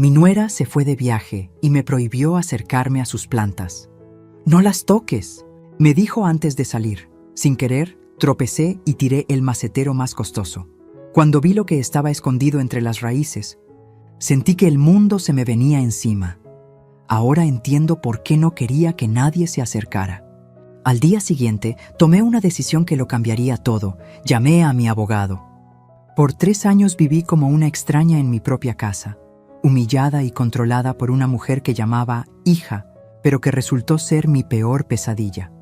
Mi nuera se fue de viaje y me prohibió acercarme a sus plantas. «No las toques», me dijo antes de salir. Sin querer, tropecé y tiré el macetero más costoso. Cuando vi lo que estaba escondido entre las raíces, sentí que el mundo se me venía encima. Ahora entiendo por qué no quería que nadie se acercara. Al día siguiente, tomé una decisión que lo cambiaría todo. Llamé a mi abogado. Por 3 años viví como una extraña en mi propia casa, humillada y controlada por una mujer que llamaba hija, pero que resultó ser mi peor pesadilla.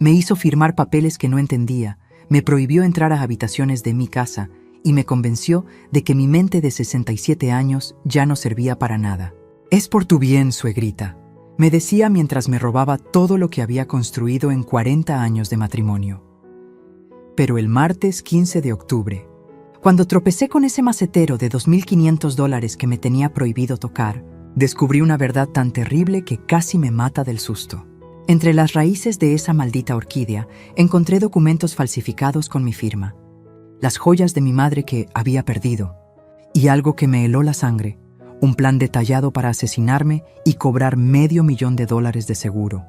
Me hizo firmar papeles que no entendía, me prohibió entrar a habitaciones de mi casa y me convenció de que mi mente de 67 años ya no servía para nada. «Es por tu bien, suegrita», me decía mientras me robaba todo lo que había construido en 40 años de matrimonio. Pero el martes 15 de octubre, cuando tropecé con ese macetero de $2,500 que me tenía prohibido tocar, descubrí una verdad tan terrible que casi me mata del susto. Entre las raíces de esa maldita orquídea encontré documentos falsificados con mi firma, las joyas de mi madre que había perdido, y algo que me heló la sangre, un plan detallado para asesinarme y cobrar $500,000 de seguro.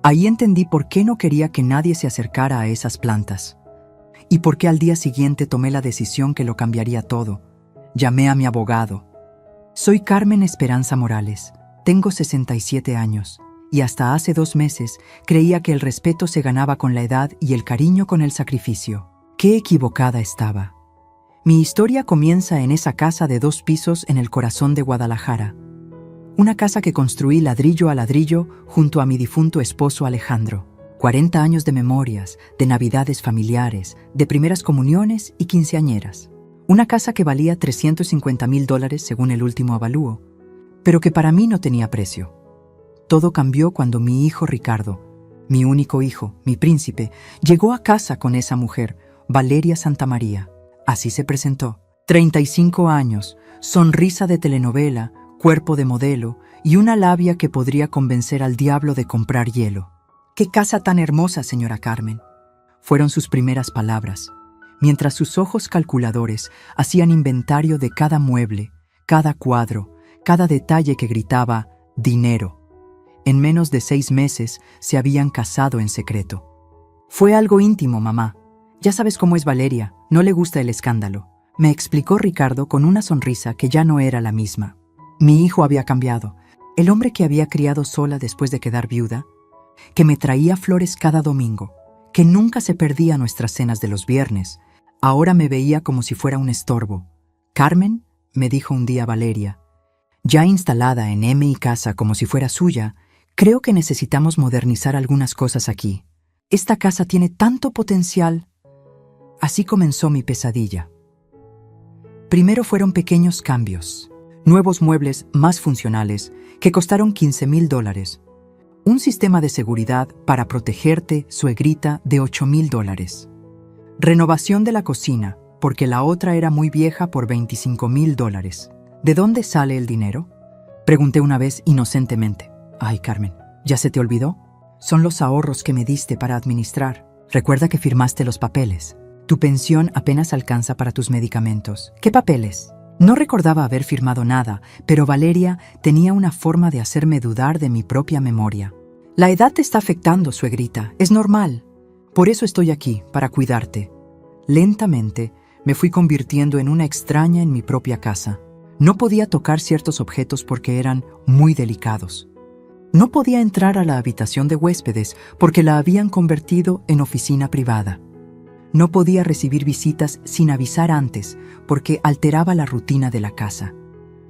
Ahí entendí por qué no quería que nadie se acercara a esas plantas, y por qué al día siguiente tomé la decisión que lo cambiaría todo. Llamé a mi abogado. Soy Carmen Esperanza Morales, tengo 67 años, y hasta hace 2 meses creía que el respeto se ganaba con la edad y el cariño con el sacrificio. ¡Qué equivocada estaba! Mi historia comienza en esa casa de 2 pisos en el corazón de Guadalajara. Una casa que construí ladrillo a ladrillo junto a mi difunto esposo Alejandro. 40 años de memorias, de navidades familiares, de primeras comuniones y quinceañeras. Una casa que valía $350,000 según el último avalúo, pero que para mí no tenía precio. Todo cambió cuando mi hijo Ricardo, mi único hijo, mi príncipe, llegó a casa con esa mujer, Valeria Santamaría. Así se presentó. 35 años, sonrisa de telenovela, cuerpo de modelo y una labia que podría convencer al diablo de comprar hielo. «¡Qué casa tan hermosa, señora Carmen!», fueron sus primeras palabras, mientras sus ojos calculadores hacían inventario de cada mueble, cada cuadro, cada detalle que gritaba «dinero». En menos de 6 meses se habían casado en secreto. «Fue algo íntimo, mamá. Ya sabes cómo es Valeria, no le gusta el escándalo», me explicó Ricardo con una sonrisa que ya no era la misma. Mi hijo había cambiado. El hombre que había criado sola después de quedar viuda, que me traía flores cada domingo, que nunca se perdía nuestras cenas de los viernes, ahora me veía como si fuera un estorbo. «Carmen», me dijo un día Valeria, ya instalada en mi casa como si fuera suya, «creo que necesitamos modernizar algunas cosas aquí. Esta casa tiene tanto potencial». Así comenzó mi pesadilla. Primero fueron pequeños cambios, nuevos muebles más funcionales que costaron $15,000, un sistema de seguridad para protegerte, suegrita, de $8,000, renovación de la cocina, porque la otra era muy vieja, por $25,000. ¿De dónde sale el dinero?, pregunté una vez inocentemente. «Ay, Carmen, ¿ya se te olvidó? Son los ahorros que me diste para administrar. Recuerda que firmaste los papeles. Tu pensión apenas alcanza para tus medicamentos». «¿Qué papeles?». No recordaba haber firmado nada, pero Valeria tenía una forma de hacerme dudar de mi propia memoria. «La edad te está afectando, suegrita, es normal. Por eso estoy aquí, para cuidarte». Lentamente me fui convirtiendo en una extraña en mi propia casa. No podía tocar ciertos objetos porque eran muy delicados. No podía entrar a la habitación de huéspedes porque la habían convertido en oficina privada. No podía recibir visitas sin avisar antes porque alteraba la rutina de la casa.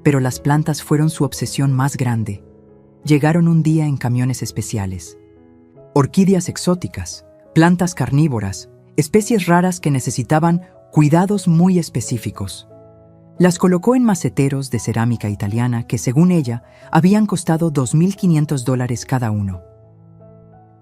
Pero las plantas fueron su obsesión más grande. Llegaron un día en camiones especiales. Orquídeas exóticas, plantas carnívoras, especies raras que necesitaban cuidados muy específicos. Las colocó en maceteros de cerámica italiana que, según ella, habían costado $2,500 cada uno.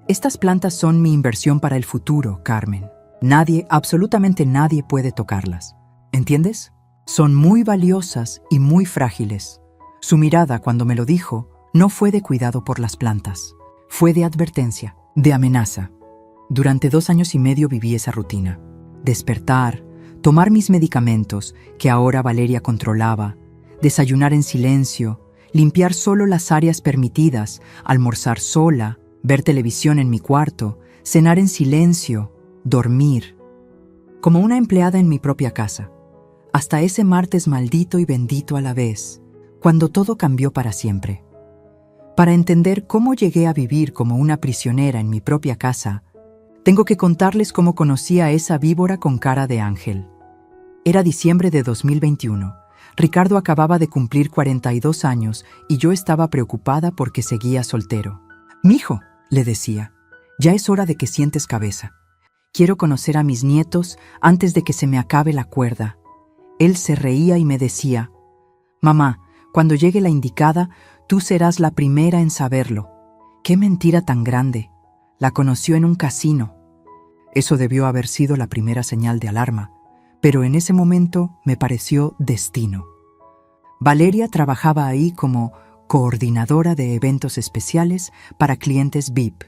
«Estas plantas son mi inversión para el futuro, Carmen. Nadie, absolutamente nadie puede tocarlas. ¿Entiendes? Son muy valiosas y muy frágiles». Su mirada, cuando me lo dijo, no fue de cuidado por las plantas. Fue de advertencia, de amenaza. Durante 2 años y medio viví esa rutina. Despertar, tomar mis medicamentos, que ahora Valeria controlaba, desayunar en silencio, limpiar solo las áreas permitidas, almorzar sola, ver televisión en mi cuarto, cenar en silencio, dormir. Como una empleada en mi propia casa. Hasta ese martes maldito y bendito a la vez, cuando todo cambió para siempre. Para entender cómo llegué a vivir como una prisionera en mi propia casa, tengo que contarles cómo conocí a esa víbora con cara de ángel. Era diciembre de 2021. Ricardo acababa de cumplir 42 años y yo estaba preocupada porque seguía soltero. «Mijo», le decía, «ya es hora de que sientes cabeza. Quiero conocer a mis nietos antes de que se me acabe la cuerda». Él se reía y me decía, «Mamá, cuando llegue la indicada, tú serás la primera en saberlo». ¡Qué mentira tan grande! La conoció en un casino. Eso debió haber sido la primera señal de alarma, pero en ese momento me pareció destino. Valeria trabajaba ahí como coordinadora de eventos especiales para clientes VIP.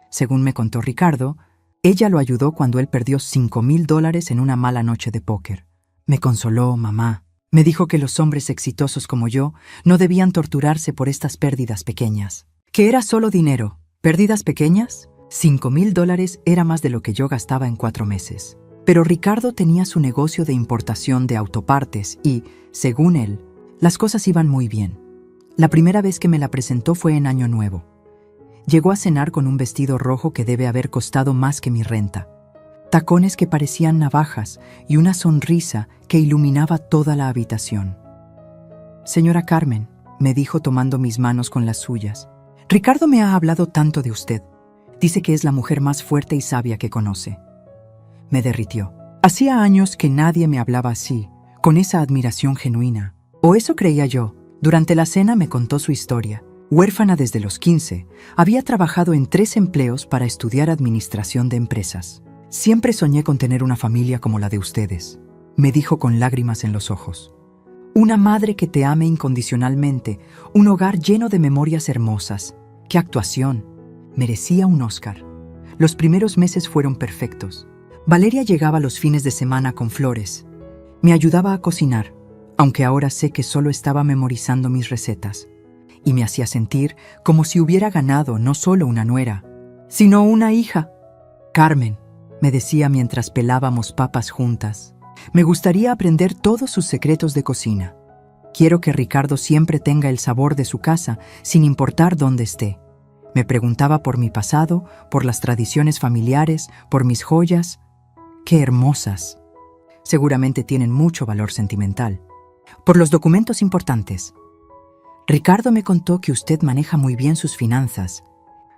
Según me contó Ricardo, ella lo ayudó cuando él perdió $5,000 en una mala noche de póker. Me consoló, mamá. Me dijo que los hombres exitosos como yo no debían torturarse por estas pérdidas pequeñas. Que era solo dinero. ¿Pérdidas pequeñas? $5,000 era más de lo que yo gastaba en 4 meses. Pero Ricardo tenía su negocio de importación de autopartes y, según él, las cosas iban muy bien. La primera vez que me la presentó fue en Año Nuevo. Llegó a cenar con un vestido rojo que debe haber costado más que mi renta, tacones que parecían navajas y una sonrisa que iluminaba toda la habitación. «Señora Carmen», me dijo tomando mis manos con las suyas, «Ricardo me ha hablado tanto de usted. Dice que es la mujer más fuerte y sabia que conoce». Me derritió. Hacía años que nadie me hablaba así, con esa admiración genuina. O eso creía yo. Durante la cena me contó su historia. Huérfana desde los 15, había trabajado en 3 empleos para estudiar administración de empresas. «Siempre soñé con tener una familia como la de ustedes», me dijo con lágrimas en los ojos. «Una madre que te ame incondicionalmente, un hogar lleno de memorias hermosas. ¡Qué actuación! Merecía un Oscar». Los primeros meses fueron perfectos. Valeria llegaba los fines de semana con flores. Me ayudaba a cocinar, aunque ahora sé que solo estaba memorizando mis recetas. Y me hacía sentir como si hubiera ganado no solo una nuera, sino una hija. «Carmen», me decía mientras pelábamos papas juntas, «me gustaría aprender todos sus secretos de cocina. Quiero que Ricardo siempre tenga el sabor de su casa, sin importar dónde esté». Me preguntaba por mi pasado, por las tradiciones familiares, por mis joyas. ¡Qué hermosas! Seguramente tienen mucho valor sentimental. Por los documentos importantes. «Ricardo me contó que usted maneja muy bien sus finanzas».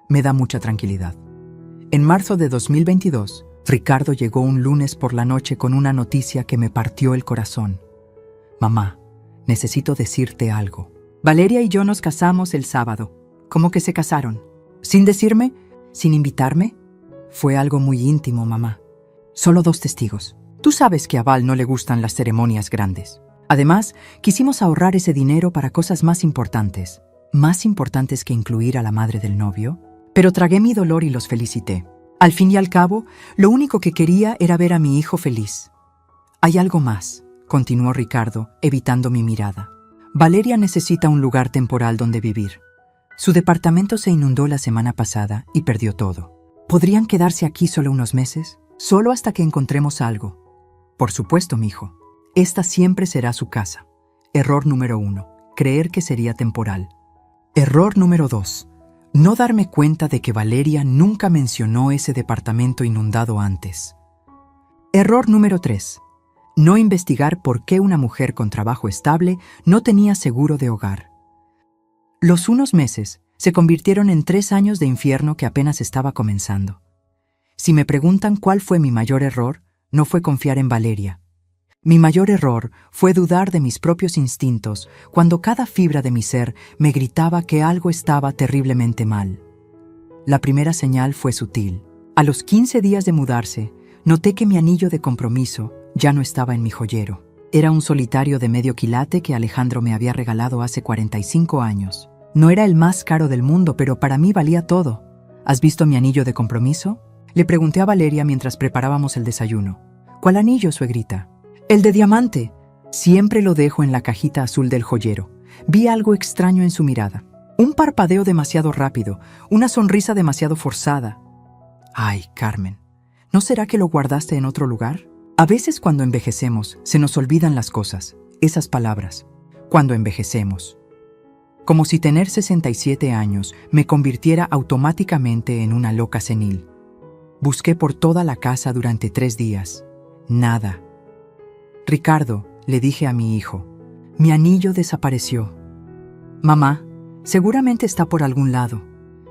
Me da mucha tranquilidad. En marzo de 2022, Ricardo llegó un lunes por la noche con una noticia que me partió el corazón. «Mamá, necesito decirte algo. Valeria y yo nos casamos el sábado». «¿Cómo que se casaron? ¿Sin decirme? ¿Sin invitarme?» «Fue algo muy íntimo, mamá. Solo 2 testigos. Tú sabes que a Val no le gustan las ceremonias grandes. Además, quisimos ahorrar ese dinero para cosas más importantes que incluir a la madre del novio. Pero tragué mi dolor y los felicité. Al fin y al cabo, lo único que quería era ver a mi hijo feliz». «Hay algo más», continuó Ricardo, evitando mi mirada. «Valeria necesita un lugar temporal donde vivir. Su departamento se inundó la semana pasada y perdió todo. ¿Podrían quedarse aquí solo unos meses? Solo hasta que encontremos algo». «Por supuesto, mijo. Esta siempre será su casa». Error número 1. Creer que sería temporal. Error número 2. No darme cuenta de que Valeria nunca mencionó ese departamento inundado antes. Error número 3. No investigar por qué una mujer con trabajo estable no tenía seguro de hogar. Los unos meses se convirtieron en 3 años de infierno que apenas estaba comenzando. Si me preguntan cuál fue mi mayor error, no fue confiar en Valeria. Mi mayor error fue dudar de mis propios instintos cuando cada fibra de mi ser me gritaba que algo estaba terriblemente mal. La primera señal fue sutil. A los 15 días de mudarse, noté que mi anillo de compromiso ya no estaba en mi joyero. Era un solitario de medio quilate que Alejandro me había regalado hace 45 años. No era el más caro del mundo, pero para mí valía todo. ¿Has visto mi anillo de compromiso?, le pregunté a Valeria mientras preparábamos el desayuno. ¿Cuál anillo, suegrita? El de diamante. Siempre lo dejo en la cajita azul del joyero. Vi algo extraño en su mirada. Un parpadeo demasiado rápido, una sonrisa demasiado forzada. Ay, Carmen, ¿no será que lo guardaste en otro lugar? A veces cuando envejecemos, se nos olvidan las cosas, esas palabras. Cuando envejecemos. Como si tener 67 años me convirtiera automáticamente en una loca senil. Busqué por toda la casa durante 3 días. Nada. Ricardo, le dije a mi hijo, mi anillo desapareció. Mamá, seguramente está por algún lado.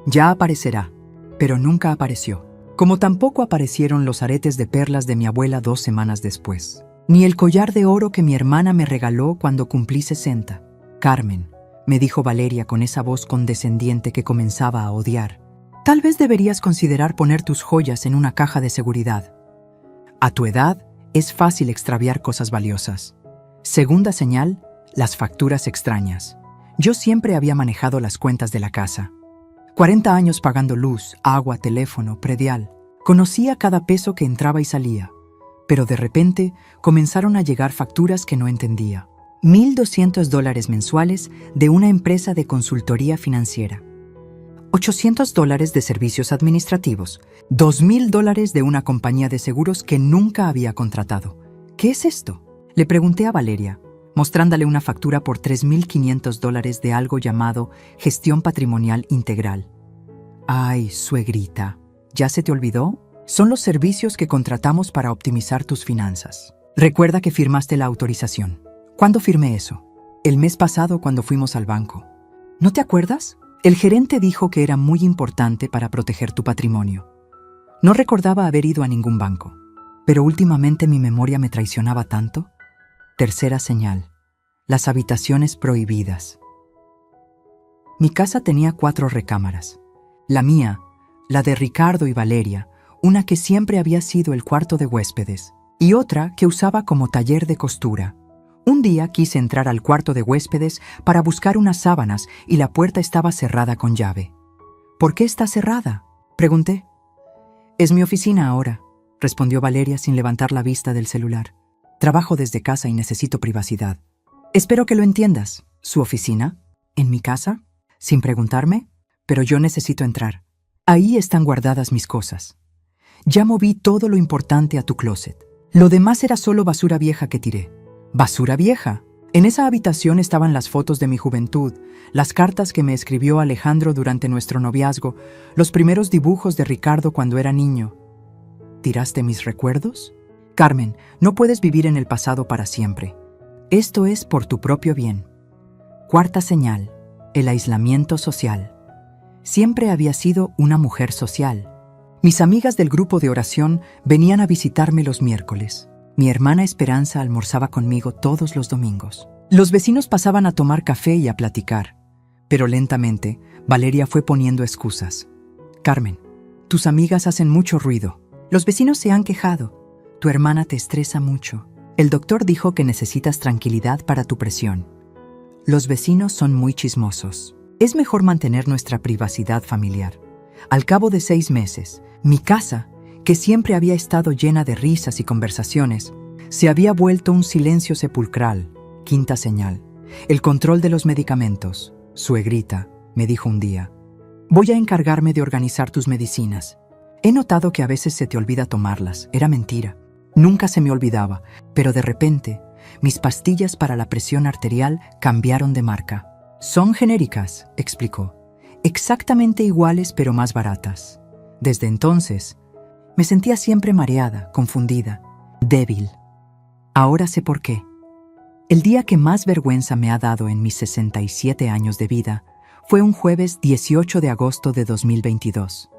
Ya aparecerá, pero nunca apareció. Como tampoco aparecieron los aretes de perlas de mi abuela 2 semanas después. Ni el collar de oro que mi hermana me regaló cuando cumplí 60. Carmen, me dijo Valeria con esa voz condescendiente que comenzaba a odiar. Tal vez deberías considerar poner tus joyas en una caja de seguridad. A tu edad, es fácil extraviar cosas valiosas. Segunda señal, las facturas extrañas. Yo siempre había manejado las cuentas de la casa. 40 años pagando luz, agua, teléfono, predial. Conocía cada peso que entraba y salía. Pero de repente comenzaron a llegar facturas que no entendía. $1,200 mensuales de una empresa de consultoría financiera. $800 de servicios administrativos. $2,000 de una compañía de seguros que nunca había contratado. ¿Qué es esto? Le pregunté a Valeria, mostrándole una factura por $3,500 de algo llamado Gestión Patrimonial Integral. Ay, suegrita, ¿ya se te olvidó? Son los servicios que contratamos para optimizar tus finanzas. Recuerda que firmaste la autorización. ¿Cuándo firmé eso? El mes pasado cuando fuimos al banco. ¿No te acuerdas? El gerente dijo que era muy importante para proteger tu patrimonio. No recordaba haber ido a ningún banco, pero últimamente mi memoria me traicionaba tanto. Tercera señal. Las habitaciones prohibidas. Mi casa tenía 4 recámaras. La mía, la de Ricardo y Valeria, una que siempre había sido el cuarto de huéspedes, y otra que usaba como taller de costura. Un día quise entrar al cuarto de huéspedes para buscar unas sábanas y la puerta estaba cerrada con llave. ¿Por qué está cerrada?, pregunté. Es mi oficina ahora, respondió Valeria sin levantar la vista del celular. Trabajo desde casa y necesito privacidad. Espero que lo entiendas. ¿Su oficina? ¿En mi casa? Sin preguntarme, pero yo necesito entrar. Ahí están guardadas mis cosas. Ya moví todo lo importante a tu closet. Lo demás era solo basura vieja que tiré. ¿Basura vieja? En esa habitación estaban las fotos de mi juventud, las cartas que me escribió Alejandro durante nuestro noviazgo, los primeros dibujos de Ricardo cuando era niño. ¿Tiraste mis recuerdos? Carmen, no puedes vivir en el pasado para siempre. Esto es por tu propio bien. Cuarta señal, el aislamiento social. Siempre había sido una mujer social. Mis amigas del grupo de oración venían a visitarme los miércoles. Mi hermana Esperanza almorzaba conmigo todos los domingos. Los vecinos pasaban a tomar café y a platicar, pero lentamente Valeria fue poniendo excusas. Carmen, tus amigas hacen mucho ruido. Los vecinos se han quejado. Tu hermana te estresa mucho. El doctor dijo que necesitas tranquilidad para tu presión. Los vecinos son muy chismosos. Es mejor mantener nuestra privacidad familiar. Al cabo de 6 meses, mi casa, que siempre había estado llena de risas y conversaciones, se había vuelto un silencio sepulcral. Quinta señal. El control de los medicamentos. Suegrita, me dijo un día. Voy a encargarme de organizar tus medicinas. He notado que a veces se te olvida tomarlas. Era mentira. Nunca se me olvidaba, pero de repente, mis pastillas para la presión arterial cambiaron de marca. Son genéricas, explicó. Exactamente iguales pero más baratas. Desde entonces, me sentía siempre mareada, confundida, débil. Ahora sé por qué. El día que más vergüenza me ha dado en mis 67 años de vida fue un jueves 18 de agosto de 2022.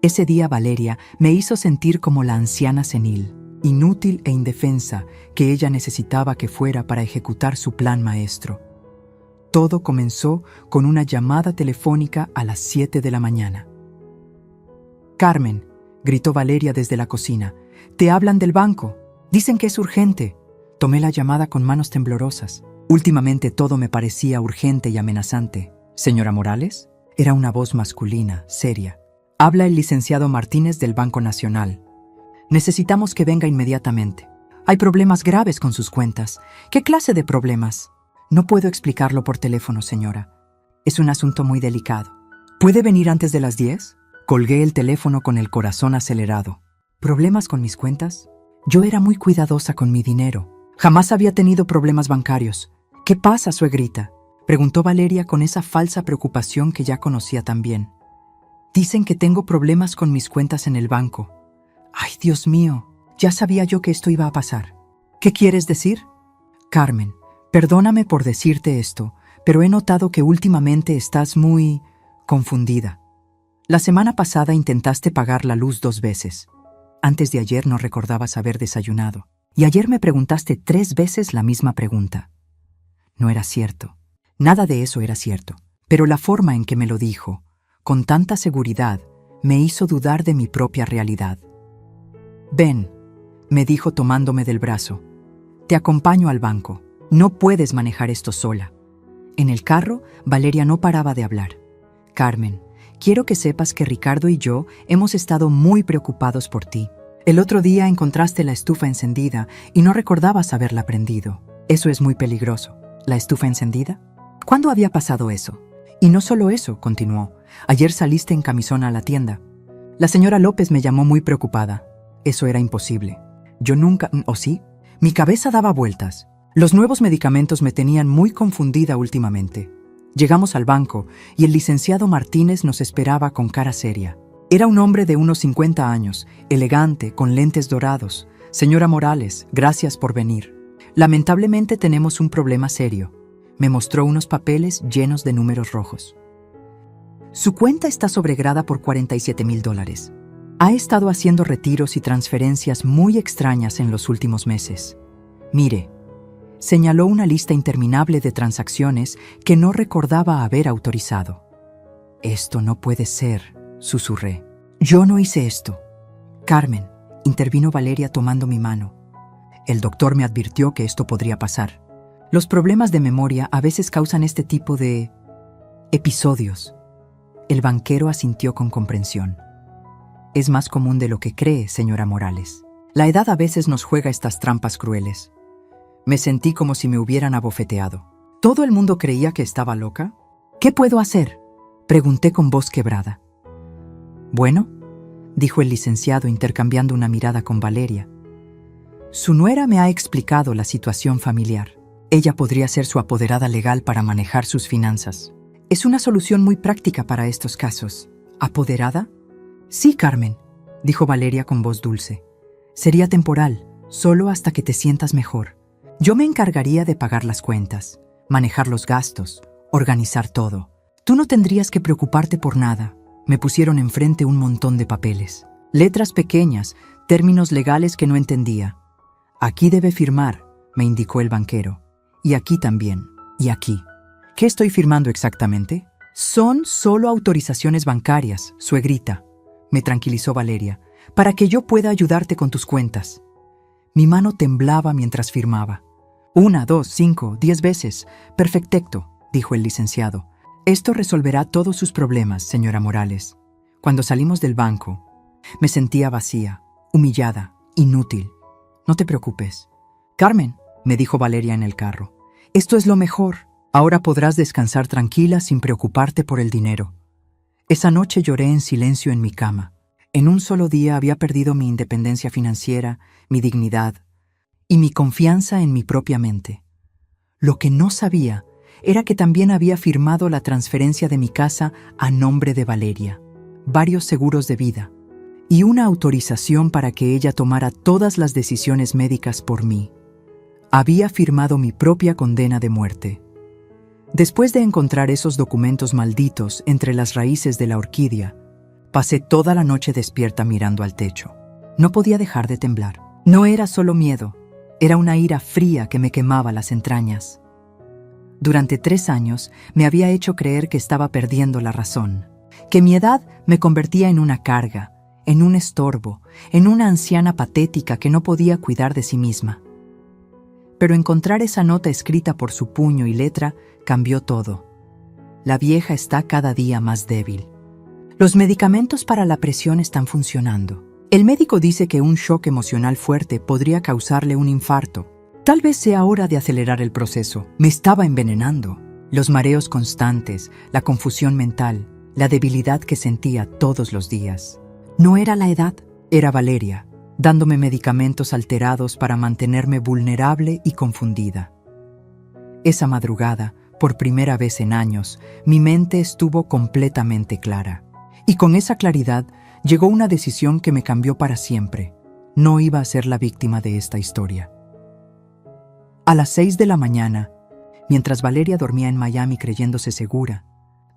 Ese día Valeria me hizo sentir como la anciana senil, inútil e indefensa que ella necesitaba que fuera para ejecutar su plan maestro. Todo comenzó con una llamada telefónica a las 7 de la mañana. Carmen, gritó Valeria desde la cocina, te hablan del banco. Dicen que es urgente. Tomé la llamada con manos temblorosas. Últimamente todo me parecía urgente y amenazante. ¿Señora Morales? Era una voz masculina, seria. Habla el licenciado Martínez del Banco Nacional. Necesitamos que venga inmediatamente. Hay problemas graves con sus cuentas. ¿Qué clase de problemas? No puedo explicarlo por teléfono, señora. Es un asunto muy delicado. ¿Puede venir antes de las 10? Colgué el teléfono con el corazón acelerado. ¿Problemas con mis cuentas? Yo era muy cuidadosa con mi dinero. Jamás había tenido problemas bancarios. ¿Qué pasa, suegrita?, preguntó Valeria con esa falsa preocupación que ya conocía tan bien. Dicen que tengo problemas con mis cuentas en el banco. ¡Ay, Dios mío! Ya sabía yo que esto iba a pasar. ¿Qué quieres decir? Carmen, perdóname por decirte esto, pero he notado que últimamente estás muy confundida. La semana pasada intentaste pagar la luz 2 veces. Antes de ayer no recordabas haber desayunado. Y ayer me preguntaste 3 veces la misma pregunta. No era cierto. Nada de eso era cierto. Pero la forma en que me lo dijo, con tanta seguridad, me hizo dudar de mi propia realidad. Ven, me dijo tomándome del brazo. Te acompaño al banco. No puedes manejar esto sola. En el carro, Valeria no paraba de hablar. Carmen, quiero que sepas que Ricardo y yo hemos estado muy preocupados por ti. El otro día encontraste la estufa encendida y no recordabas haberla prendido. Eso es muy peligroso. ¿La estufa encendida? ¿Cuándo había pasado eso? Y no solo eso, continuó. Ayer saliste en camisón a la tienda. La señora López me llamó muy preocupada. Eso era imposible. Yo nunca... ¿O sí? Mi cabeza daba vueltas. Los nuevos medicamentos me tenían muy confundida últimamente. Llegamos al banco y el licenciado Martínez nos esperaba con cara seria. Era un hombre de unos 50 años, elegante, con lentes dorados. Señora Morales, gracias por venir. Lamentablemente tenemos un problema serio. Me mostró unos papeles llenos de números rojos. Su cuenta está sobregrada por $47,000. Ha estado haciendo retiros y transferencias muy extrañas en los últimos meses. Mire, señaló una lista interminable de transacciones que no recordaba haber autorizado. Esto no puede ser, susurré. Yo no hice esto. Carmen, intervino Valeria tomando mi mano. El doctor me advirtió que esto podría pasar. Los problemas de memoria a veces causan este tipo de episodios. El banquero asintió con comprensión. Es más común de lo que cree, señora Morales. La edad a veces nos juega estas trampas crueles. Me sentí como si me hubieran abofeteado. ¿Todo el mundo creía que estaba loca? ¿Qué puedo hacer?, pregunté con voz quebrada. Bueno, dijo el licenciado intercambiando una mirada con Valeria. Su nuera me ha explicado la situación familiar. Ella podría ser su apoderada legal para manejar sus finanzas. Es una solución muy práctica para estos casos. ¿Apoderada? Sí, Carmen, dijo Valeria con voz dulce. Sería temporal, solo hasta que te sientas mejor. Yo me encargaría de pagar las cuentas, manejar los gastos, organizar todo. Tú no tendrías que preocuparte por nada. Me pusieron enfrente un montón de papeles. Letras pequeñas, términos legales que no entendía. Aquí debe firmar, me indicó el banquero. Y aquí también. Y aquí. ¿Qué estoy firmando exactamente? Son solo autorizaciones bancarias, suegrita, me tranquilizó Valeria, para que yo pueda ayudarte con tus cuentas. Mi mano temblaba mientras firmaba. 1, 2, 5, 10 veces. Perfecto, dijo el licenciado. Esto resolverá todos sus problemas, señora Morales. Cuando salimos del banco, me sentía vacía, humillada, inútil. No te preocupes. Carmen, me dijo Valeria en el carro, esto es lo mejor. Ahora podrás descansar tranquila sin preocuparte por el dinero. Esa noche lloré en silencio en mi cama. En un solo día había perdido mi independencia financiera, mi dignidad y mi confianza en mi propia mente. Lo que no sabía era que también había firmado la transferencia de mi casa a nombre de Valeria, varios seguros de vida y una autorización para que ella tomara todas las decisiones médicas por mí. Había firmado mi propia condena de muerte. Después de encontrar esos documentos malditos entre las raíces de la orquídea, pasé toda la noche despierta mirando al techo. No podía dejar de temblar. No era solo miedo, era una ira fría que me quemaba las entrañas. Durante 3 años me había hecho creer que estaba perdiendo la razón, que mi edad me convertía en una carga, en un estorbo, en una anciana patética que no podía cuidar de sí misma. Pero encontrar esa nota escrita por su puño y letra cambió todo. La vieja está cada día más débil. Los medicamentos para la presión están funcionando. El médico dice que un shock emocional fuerte podría causarle un infarto. Tal vez sea hora de acelerar el proceso. Me estaba envenenando. Los mareos constantes, la confusión mental, la debilidad que sentía todos los días. No era la edad, era Valeria, dándome medicamentos alterados para mantenerme vulnerable y confundida. Esa madrugada, por primera vez en años, mi mente estuvo completamente clara. Y con esa claridad llegó una decisión que me cambió para siempre. No iba a ser la víctima de esta historia. A las 6 de la mañana, mientras Valeria dormía en Miami creyéndose segura,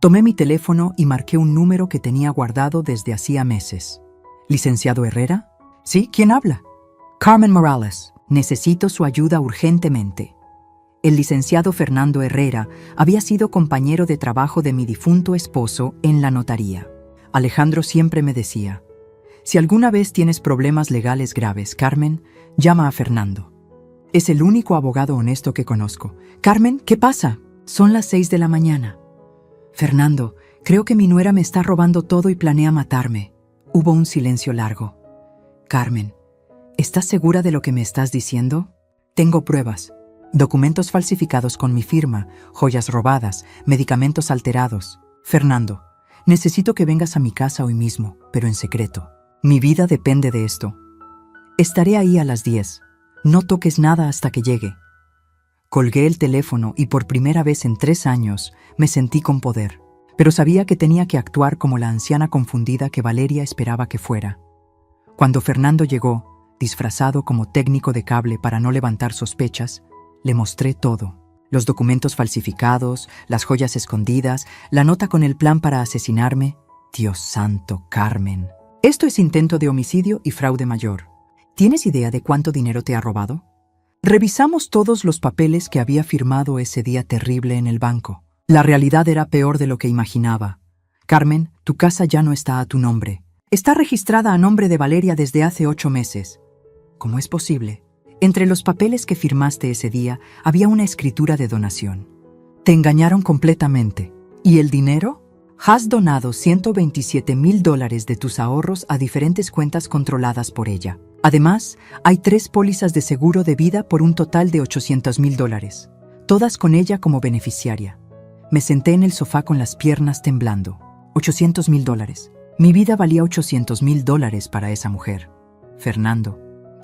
tomé mi teléfono y marqué un número que tenía guardado desde hacía meses. ¿Licenciado Herrera? ¿Sí? ¿Quién habla? Carmen Morales. Necesito su ayuda urgentemente. El licenciado Fernando Herrera había sido compañero de trabajo de mi difunto esposo en la notaría. Alejandro siempre me decía, si alguna vez tienes problemas legales graves, Carmen, llama a Fernando. Es el único abogado honesto que conozco. Carmen, ¿qué pasa? Son las 6 de la mañana. Fernando, creo que mi nuera me está robando todo y planea matarme. Hubo un silencio largo. Carmen, ¿estás segura de lo que me estás diciendo? Tengo pruebas. Documentos falsificados con mi firma, joyas robadas, medicamentos alterados. Fernando, necesito que vengas a mi casa hoy mismo, pero en secreto. Mi vida depende de esto. Estaré ahí a las 10. No toques nada hasta que llegue. Colgué el teléfono y por primera vez en 3 años me sentí con poder, pero sabía que tenía que actuar como la anciana confundida que Valeria esperaba que fuera. Cuando Fernando llegó, disfrazado como técnico de cable para no levantar sospechas, le mostré todo. Los documentos falsificados, las joyas escondidas, la nota con el plan para asesinarme. Dios santo, Carmen. Esto es intento de homicidio y fraude mayor. ¿Tienes idea de cuánto dinero te ha robado? Revisamos todos los papeles que había firmado ese día terrible en el banco. La realidad era peor de lo que imaginaba. Carmen, tu casa ya no está a tu nombre. Está registrada a nombre de Valeria desde hace 8 meses. ¿Cómo es posible? Entre los papeles que firmaste ese día había una escritura de donación. Te engañaron completamente. ¿Y el dinero? Has donado $127,000 de tus ahorros a diferentes cuentas controladas por ella. Además, hay 3 pólizas de seguro de vida por un total de $800,000, todas con ella como beneficiaria. Me senté en el sofá con las piernas temblando. $800,000. Mi vida valía $800,000 para esa mujer. Fernando,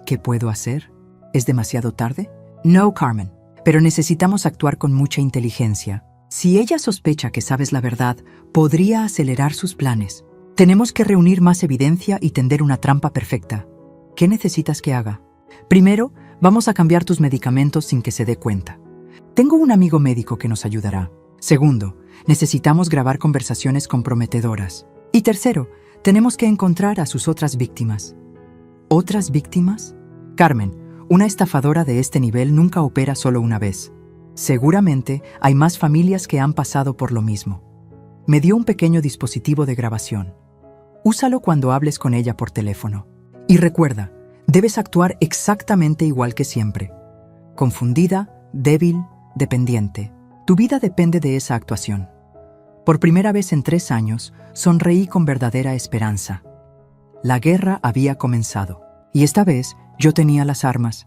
¿qué puedo hacer? ¿Es demasiado tarde? No, Carmen, pero necesitamos actuar con mucha inteligencia. Si ella sospecha que sabes la verdad, podría acelerar sus planes. Tenemos que reunir más evidencia y tender una trampa perfecta. ¿Qué necesitas que haga? Primero, vamos a cambiar tus medicamentos sin que se dé cuenta. Tengo un amigo médico que nos ayudará. Segundo, necesitamos grabar conversaciones comprometedoras. Y tercero, tenemos que encontrar a sus otras víctimas. ¿Otras víctimas? Carmen, una estafadora de este nivel nunca opera solo una vez. Seguramente hay más familias que han pasado por lo mismo. Me dio un pequeño dispositivo de grabación. Úsalo cuando hables con ella por teléfono. Y recuerda, debes actuar exactamente igual que siempre. Confundida, débil, dependiente. Tu vida depende de esa actuación. Por primera vez en 3 años, sonreí con verdadera esperanza. La guerra había comenzado, y esta vez yo tenía las armas.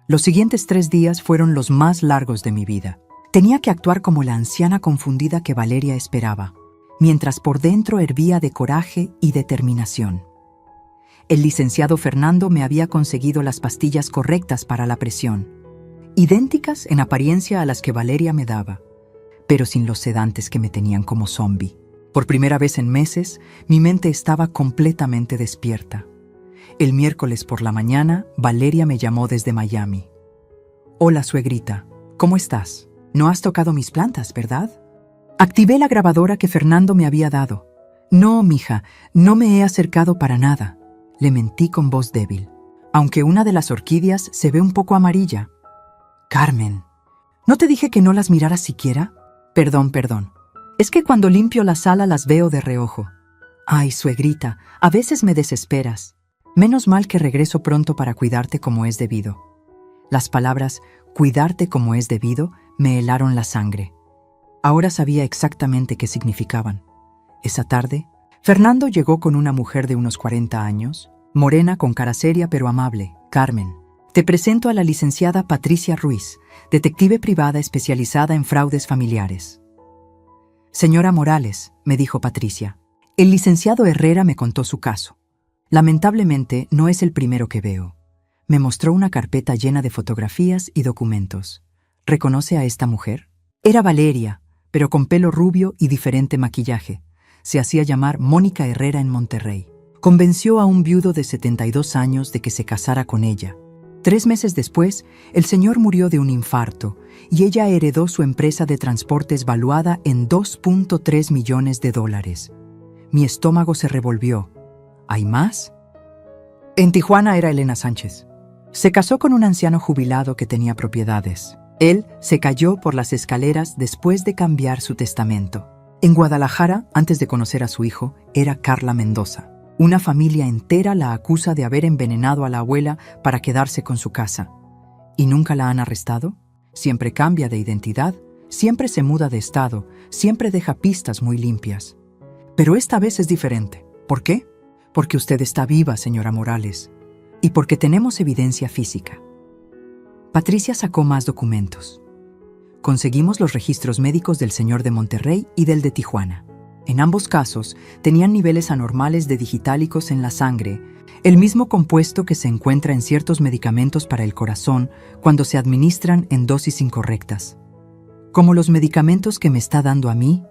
Los siguientes 3 días fueron los más largos de mi vida. Tenía que actuar como la anciana confundida que Valeria esperaba, mientras por dentro hervía de coraje y determinación. El licenciado Fernando me había conseguido las pastillas correctas para la presión, idénticas en apariencia a las que Valeria me daba, pero sin los sedantes que me tenían como zombie. Por primera vez en meses, mi mente estaba completamente despierta. El miércoles por la mañana, Valeria me llamó desde Miami. Hola, suegrita, ¿cómo estás? No has tocado mis plantas, ¿verdad? Activé la grabadora que Fernando me había dado. No, mija, no me he acercado para nada. Le mentí con voz débil, aunque una de las orquídeas se ve un poco amarilla. Carmen, ¿no te dije que no las miraras siquiera? Perdón. Es que cuando limpio la sala las veo de reojo. Ay, suegrita, a veces me desesperas. Menos mal que regreso pronto para cuidarte como es debido. Las palabras «cuidarte como es debido» me helaron la sangre. Ahora sabía exactamente qué significaban. Esa tarde, Fernando llegó con una mujer de unos 40 años, Morena con cara seria pero amable. Carmen, te presento a la licenciada Patricia Ruiz, detective privada especializada en fraudes familiares. Señora Morales, me dijo Patricia, el licenciado Herrera me contó su caso. Lamentablemente no es el primero que veo. Me mostró una carpeta llena de fotografías y documentos. ¿Reconoce a esta mujer? Era Valeria, pero con pelo rubio y diferente maquillaje. Se hacía llamar Mónica Herrera en Monterrey. Convenció a un viudo de 72 años de que se casara con ella. 3 meses después, el señor murió de un infarto y ella heredó su empresa de transportes valuada en $2.3 millones. Mi estómago se revolvió. ¿Hay más? En Tijuana era Elena Sánchez. Se casó con un anciano jubilado que tenía propiedades. Él se cayó por las escaleras después de cambiar su testamento. En Guadalajara, antes de conocer a su hijo, era Carla Mendoza. Una familia entera la acusa de haber envenenado a la abuela para quedarse con su casa. ¿Y nunca la han arrestado? Siempre cambia de identidad, siempre se muda de estado, siempre deja pistas muy limpias. Pero esta vez es diferente. ¿Por qué? Porque usted está viva, señora Morales, y porque tenemos evidencia física. Patricia sacó más documentos. Conseguimos los registros médicos del señor de Monterrey y del de Tijuana. En ambos casos, tenían niveles anormales de digitálicos en la sangre, el mismo compuesto que se encuentra en ciertos medicamentos para el corazón cuando se administran en dosis incorrectas. ¿Como los medicamentos que me está dando a mí?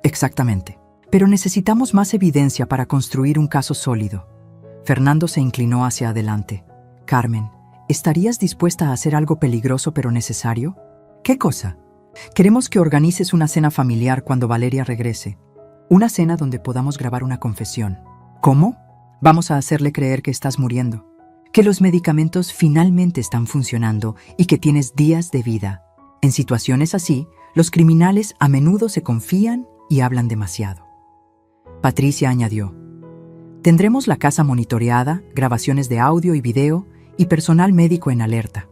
Exactamente. Pero necesitamos más evidencia para construir un caso sólido. Fernando se inclinó hacia adelante. Carmen, ¿estarías dispuesta a hacer algo peligroso pero necesario? ¿Qué cosa? Queremos que organices una cena familiar cuando Valeria regrese. Una cena donde podamos grabar una confesión. ¿Cómo? Vamos a hacerle creer que estás muriendo, que los medicamentos finalmente están funcionando y que tienes días de vida. En situaciones así, los criminales a menudo se confían y hablan demasiado. Patricia añadió, tendremos la casa monitoreada, grabaciones de audio y video y personal médico en alerta.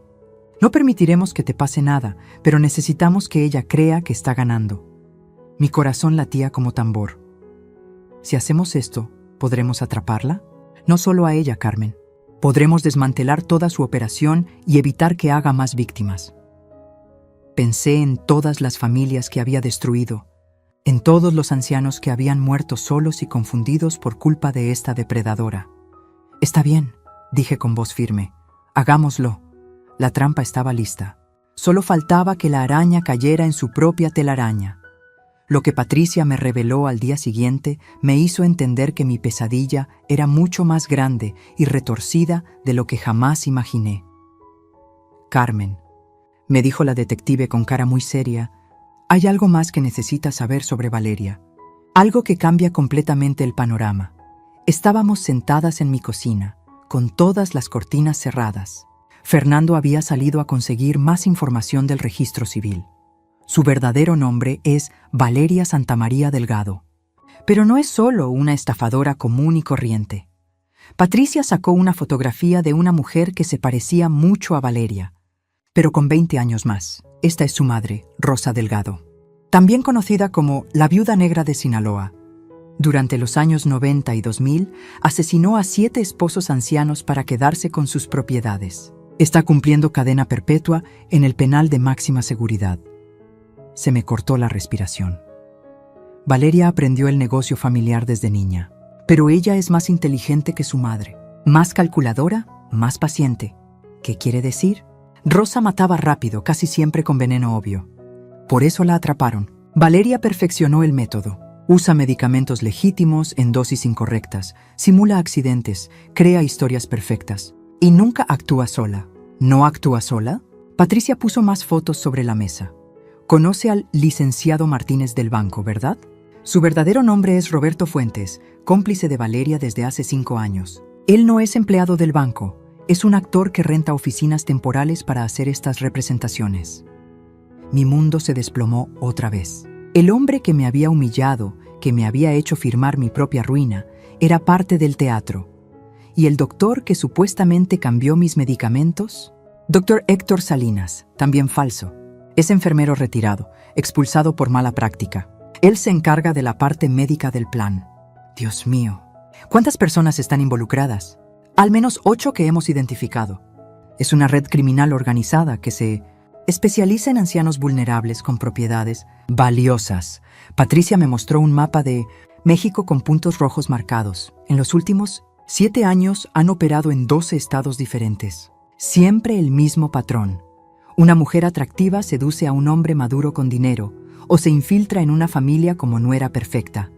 No permitiremos que te pase nada, pero necesitamos que ella crea que está ganando. Mi corazón latía como tambor. Si hacemos esto, ¿podremos atraparla? No solo a ella, Carmen. Podremos desmantelar toda su operación y evitar que haga más víctimas. Pensé en todas las familias que había destruido, en todos los ancianos que habían muerto solos y confundidos por culpa de esta depredadora. Está bien, dije con voz firme. Hagámoslo. La trampa estaba lista. Solo faltaba que la araña cayera en su propia telaraña. Lo que Patricia me reveló al día siguiente me hizo entender que mi pesadilla era mucho más grande y retorcida de lo que jamás imaginé. Carmen, me dijo la detective con cara muy seria, hay algo más que necesitas saber sobre Valeria. Algo que cambia completamente el panorama. Estábamos sentadas en mi cocina, con todas las cortinas cerradas. Fernando había salido a conseguir más información del registro civil. Su verdadero nombre es Valeria Santamaría Delgado. Pero no es solo una estafadora común y corriente. Patricia sacó una fotografía de una mujer que se parecía mucho a Valeria, pero con 20 años más. Esta es su madre, Rosa Delgado, también conocida como la Viuda Negra de Sinaloa. Durante los años 90 y 2000, asesinó a 7 esposos ancianos para quedarse con sus propiedades. Está cumpliendo cadena perpetua en el penal de máxima seguridad. Se me cortó la respiración. Valeria aprendió el negocio familiar desde niña, pero ella es más inteligente que su madre, más calculadora, más paciente. ¿Qué quiere decir? Rosa mataba rápido, casi siempre con veneno obvio. Por eso la atraparon. Valeria perfeccionó el método. Usa medicamentos legítimos en dosis incorrectas, simula accidentes, crea historias perfectas. Y nunca actúa sola. ¿No actúa sola? Patricia puso más fotos sobre la mesa. Conoce al licenciado Martínez del banco, ¿verdad? Su verdadero nombre es Roberto Fuentes, cómplice de Valeria desde hace 5 años. Él no es empleado del banco. Es un actor que renta oficinas temporales para hacer estas representaciones. Mi mundo se desplomó otra vez. El hombre que me había humillado, que me había hecho firmar mi propia ruina, era parte del teatro. ¿Y el doctor que supuestamente cambió mis medicamentos? Dr. Héctor Salinas, también falso. Es enfermero retirado, expulsado por mala práctica. Él se encarga de la parte médica del plan. Dios mío, ¿cuántas personas están involucradas? Al menos 8 que hemos identificado. Es una red criminal organizada que se especializa en ancianos vulnerables con propiedades valiosas. Patricia me mostró un mapa de México con puntos rojos marcados. En los últimos 7 años han operado en 12 estados diferentes. Siempre el mismo patrón. Una mujer atractiva seduce a un hombre maduro con dinero o se infiltra en una familia como nuera perfecta.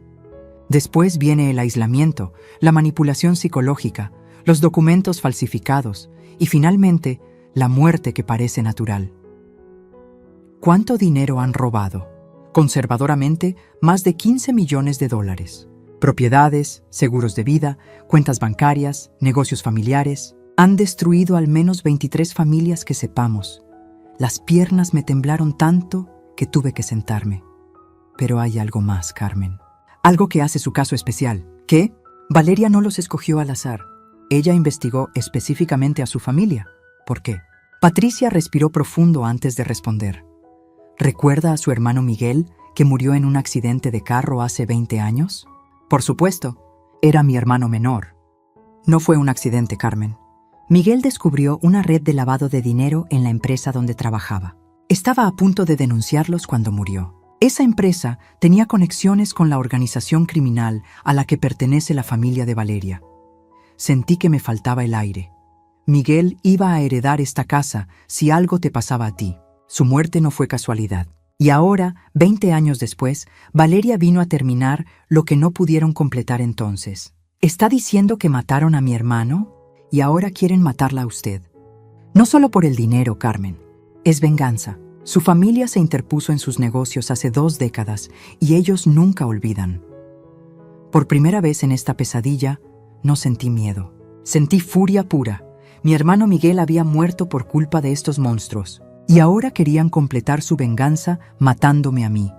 Después viene el aislamiento, la manipulación psicológica, los documentos falsificados y finalmente la muerte que parece natural. ¿Cuánto dinero han robado? Conservadoramente, más de $15 millones. Propiedades, seguros de vida, cuentas bancarias, negocios familiares. Han destruido al menos 23 familias que sepamos. Las piernas me temblaron tanto que tuve que sentarme. Pero hay algo más, Carmen. Algo que hace su caso especial. ¿Qué? Valeria no los escogió al azar. Ella investigó específicamente a su familia. ¿Por qué? Patricia respiró profundo antes de responder. ¿Recuerda a su hermano Miguel, que murió en un accidente de carro hace 20 años? Por supuesto. Era mi hermano menor. No fue un accidente, Carmen. Miguel descubrió una red de lavado de dinero en la empresa donde trabajaba. Estaba a punto de denunciarlos cuando murió. Esa empresa tenía conexiones con la organización criminal a la que pertenece la familia de Valeria. Sentí que me faltaba el aire. Miguel iba a heredar esta casa si algo te pasaba a ti. Su muerte no fue casualidad. Y ahora, 20 años después, Valeria vino a terminar lo que no pudieron completar entonces. ¿Está diciendo que mataron a mi hermano? Y ahora quieren matarla a usted. No solo por el dinero, Carmen. Es venganza. Su familia se interpuso en sus negocios hace 2 décadas y ellos nunca olvidan. Por primera vez en esta pesadilla, no sentí miedo. Sentí furia pura. Mi hermano Miguel había muerto por culpa de estos monstruos. Y ahora querían completar su venganza matándome a mí.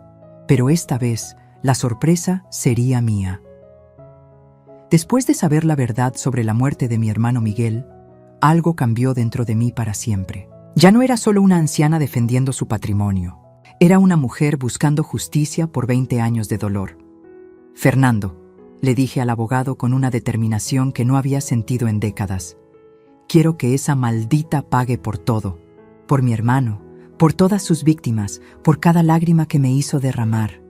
Pero esta vez, la sorpresa sería mía. Después de saber la verdad sobre la muerte de mi hermano Miguel, algo cambió dentro de mí para siempre. Ya no era solo una anciana defendiendo su patrimonio. Era una mujer buscando justicia por 20 años de dolor. Fernando, le dije al abogado con una determinación que no había sentido en décadas. Quiero que esa maldita pague por todo. Por mi hermano, por todas sus víctimas, por cada lágrima que me hizo derramar.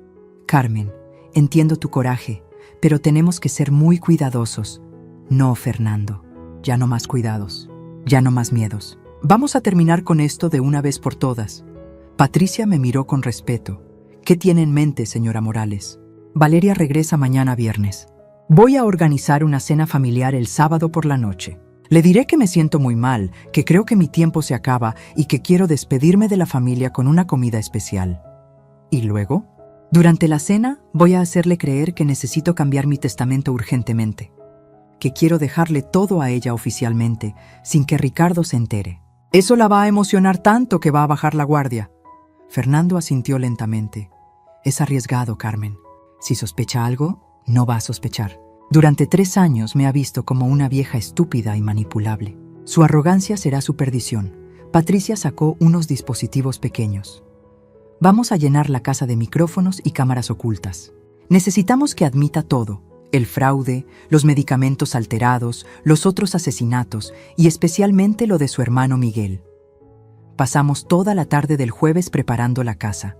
Carmen, entiendo tu coraje, pero tenemos que ser muy cuidadosos. No, Fernando, ya no más cuidados, ya no más miedos. Vamos a terminar con esto de una vez por todas. Patricia me miró con respeto. ¿Qué tiene en mente, señora Morales? Valeria regresa mañana viernes. Voy a organizar una cena familiar el sábado por la noche. Le diré que me siento muy mal, que creo que mi tiempo se acaba y que quiero despedirme de la familia con una comida especial. ¿Y luego? Durante la cena voy a hacerle creer que necesito cambiar mi testamento urgentemente, que quiero dejarle todo a ella oficialmente, sin que Ricardo se entere. Eso la va a emocionar tanto que va a bajar la guardia. Fernando asintió lentamente. Es arriesgado, Carmen. Si sospecha algo, no va a sospechar. Durante 3 años me ha visto como una vieja estúpida y manipulable. Su arrogancia será su perdición. Patricia sacó unos dispositivos pequeños. Vamos a llenar la casa de micrófonos y cámaras ocultas. Necesitamos que admita todo. El fraude, los medicamentos alterados, los otros asesinatos y especialmente lo de su hermano Miguel. Pasamos toda la tarde del jueves preparando la casa.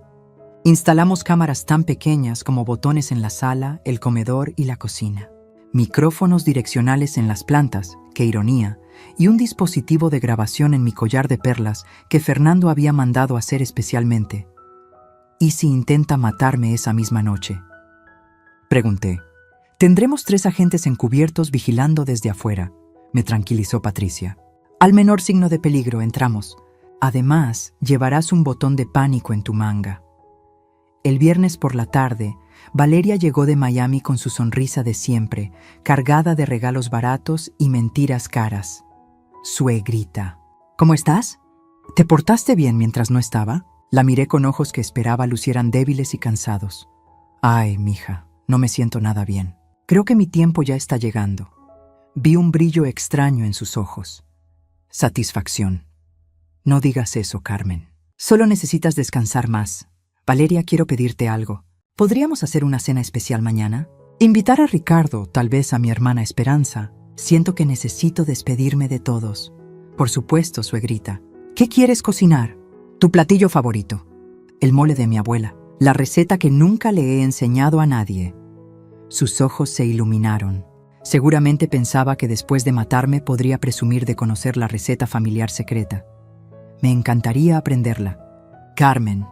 Instalamos cámaras tan pequeñas como botones en la sala, el comedor y la cocina. Micrófonos direccionales en las plantas, qué ironía, y un dispositivo de grabación en mi collar de perlas que Fernando había mandado hacer especialmente. ¿Y si intenta matarme esa misma noche? Pregunté. Tendremos 3 agentes encubiertos vigilando desde afuera, me tranquilizó Patricia. Al menor signo de peligro entramos. Además, llevarás un botón de pánico en tu manga. El viernes por la tarde, Valeria llegó de Miami con su sonrisa de siempre, cargada de regalos baratos y mentiras caras. Suegrita. ¿Cómo estás? ¿Te portaste bien mientras no estaba? La miré con ojos que esperaba lucieran débiles y cansados. Ay, mija, no me siento nada bien. Creo que mi tiempo ya está llegando. Vi un brillo extraño en sus ojos. Satisfacción. No digas eso, Carmen. Solo necesitas descansar más. Valeria, quiero pedirte algo. ¿Podríamos hacer una cena especial mañana? Invitar a Ricardo, tal vez a mi hermana Esperanza. Siento que necesito despedirme de todos. Por supuesto, suegrita. ¿Qué quieres cocinar? Tu platillo favorito. El mole de mi abuela. La receta que nunca le he enseñado a nadie. Sus ojos se iluminaron. Seguramente pensaba que después de matarme podría presumir de conocer la receta familiar secreta. Me encantaría aprenderla. Carmen.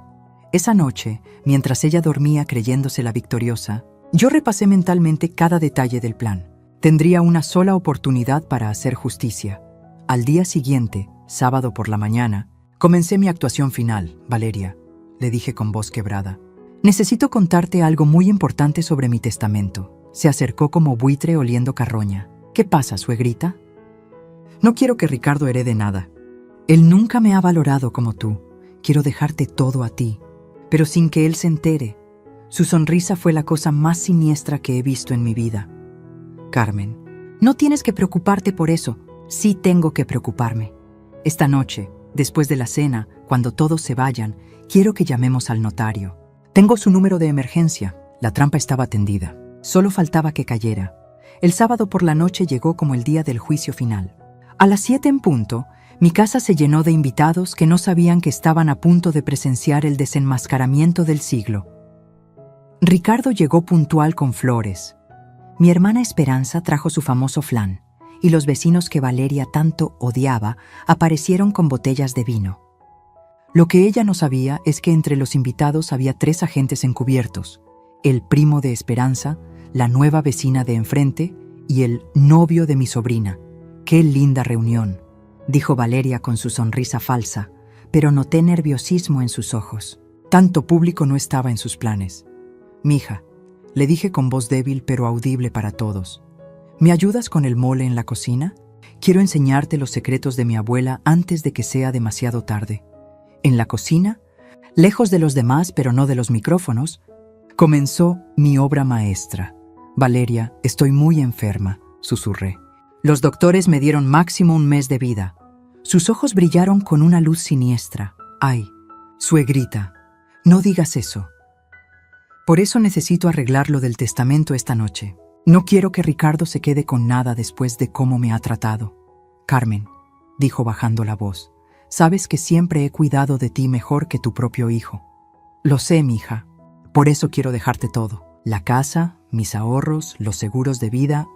Esa noche, mientras ella dormía creyéndose la victoriosa, yo repasé mentalmente cada detalle del plan. Tendría una sola oportunidad para hacer justicia. Al día siguiente, sábado por la mañana, comencé mi actuación final. Valeria, le dije con voz quebrada. Necesito contarte algo muy importante sobre mi testamento. Se acercó como buitre oliendo carroña. ¿Qué pasa, suegrita? No quiero que Ricardo herede nada. Él nunca me ha valorado como tú. Quiero dejarte todo a ti, pero sin que él se entere. Su sonrisa fue la cosa más siniestra que he visto en mi vida. Carmen, no tienes que preocuparte por eso. Sí tengo que preocuparme. Esta noche, después de la cena, cuando todos se vayan, quiero que llamemos al notario. Tengo su número de emergencia. La trampa estaba tendida. Solo faltaba que cayera. El sábado por la noche llegó como el día del juicio final. A las 7 en punto, mi casa se llenó de invitados que no sabían que estaban a punto de presenciar el desenmascaramiento del siglo. Ricardo llegó puntual con flores. Mi hermana Esperanza trajo su famoso flan, y los vecinos que Valeria tanto odiaba aparecieron con botellas de vino. Lo que ella no sabía es que entre los invitados había 3 agentes encubiertos: el primo de Esperanza, la nueva vecina de enfrente y el novio de mi sobrina. ¡Qué linda reunión!, dijo Valeria con su sonrisa falsa, pero noté nerviosismo en sus ojos. Tanto público no estaba en sus planes. Mija, le dije con voz débil pero audible para todos. ¿Me ayudas con el mole en la cocina? Quiero enseñarte los secretos de mi abuela antes de que sea demasiado tarde. En la cocina, lejos de los demás pero no de los micrófonos, comenzó mi obra maestra. Valeria, estoy muy enferma, susurré. Los doctores me dieron máximo 1 mes de vida. Sus ojos brillaron con una luz siniestra. Ay, suegrita, no digas eso. Por eso necesito arreglar lo del testamento esta noche. No quiero que Ricardo se quede con nada después de cómo me ha tratado. Carmen, dijo bajando la voz, sabes que siempre he cuidado de ti mejor que tu propio hijo. Lo sé, mija. Por eso quiero dejarte todo. La casa, mis ahorros, los seguros de vida.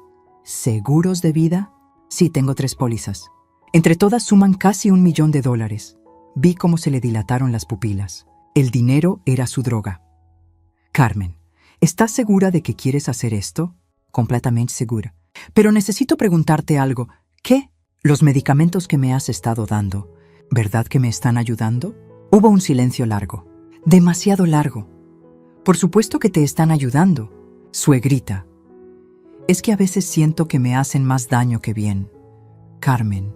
¿Seguros de vida? Sí, tengo 3 pólizas. Entre todas suman casi $1 millón. Vi cómo se le dilataron las pupilas. El dinero era su droga. Carmen, ¿estás segura de que quieres hacer esto? Completamente segura. Pero necesito preguntarte algo. ¿Qué? Los medicamentos que me has estado dando, ¿verdad que me están ayudando? Hubo un silencio largo. Demasiado largo. Por supuesto que te están ayudando, suegrita. Es que a veces siento que me hacen más daño que bien. Carmen,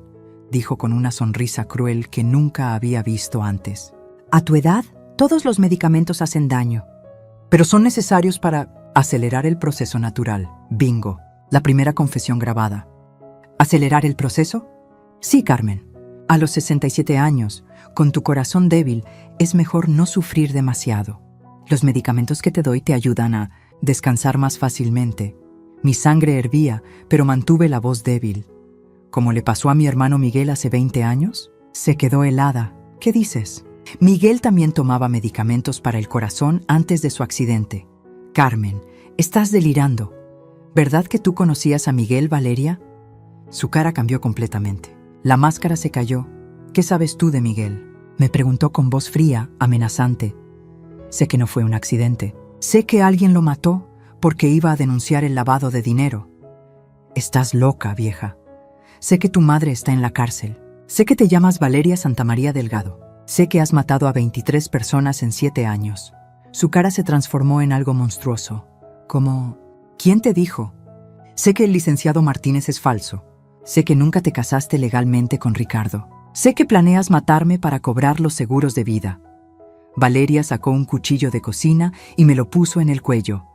dijo con una sonrisa cruel que nunca había visto antes. A tu edad, todos los medicamentos hacen daño. Pero son necesarios para acelerar el proceso natural. Bingo, la primera confesión grabada. ¿Acelerar el proceso? Sí, Carmen. A los 67 años, con tu corazón débil, es mejor no sufrir demasiado. Los medicamentos que te doy te ayudan a descansar más fácilmente. Mi sangre hervía, pero mantuve la voz débil. ¿Como le pasó a mi hermano Miguel hace 20 años? Se quedó helada. ¿Qué dices? Miguel también tomaba medicamentos para el corazón antes de su accidente. Carmen, estás delirando. ¿Verdad que tú conocías a Miguel, Valeria? Su cara cambió completamente. La máscara se cayó. ¿Qué sabes tú de Miguel? Me preguntó con voz fría, amenazante. Sé que no fue un accidente. Sé que alguien lo mató porque iba a denunciar el lavado de dinero. Estás loca, vieja. Sé que tu madre está en la cárcel. Sé que te llamas Valeria Santamaría Delgado. Sé que has matado a 23 personas en 7 años. Su cara se transformó en algo monstruoso. Como... ¿Quién te dijo? Sé que el licenciado Martínez es falso. Sé que nunca te casaste legalmente con Ricardo. Sé que planeas matarme para cobrar los seguros de vida. Valeria sacó un cuchillo de cocina y me lo puso en el cuello.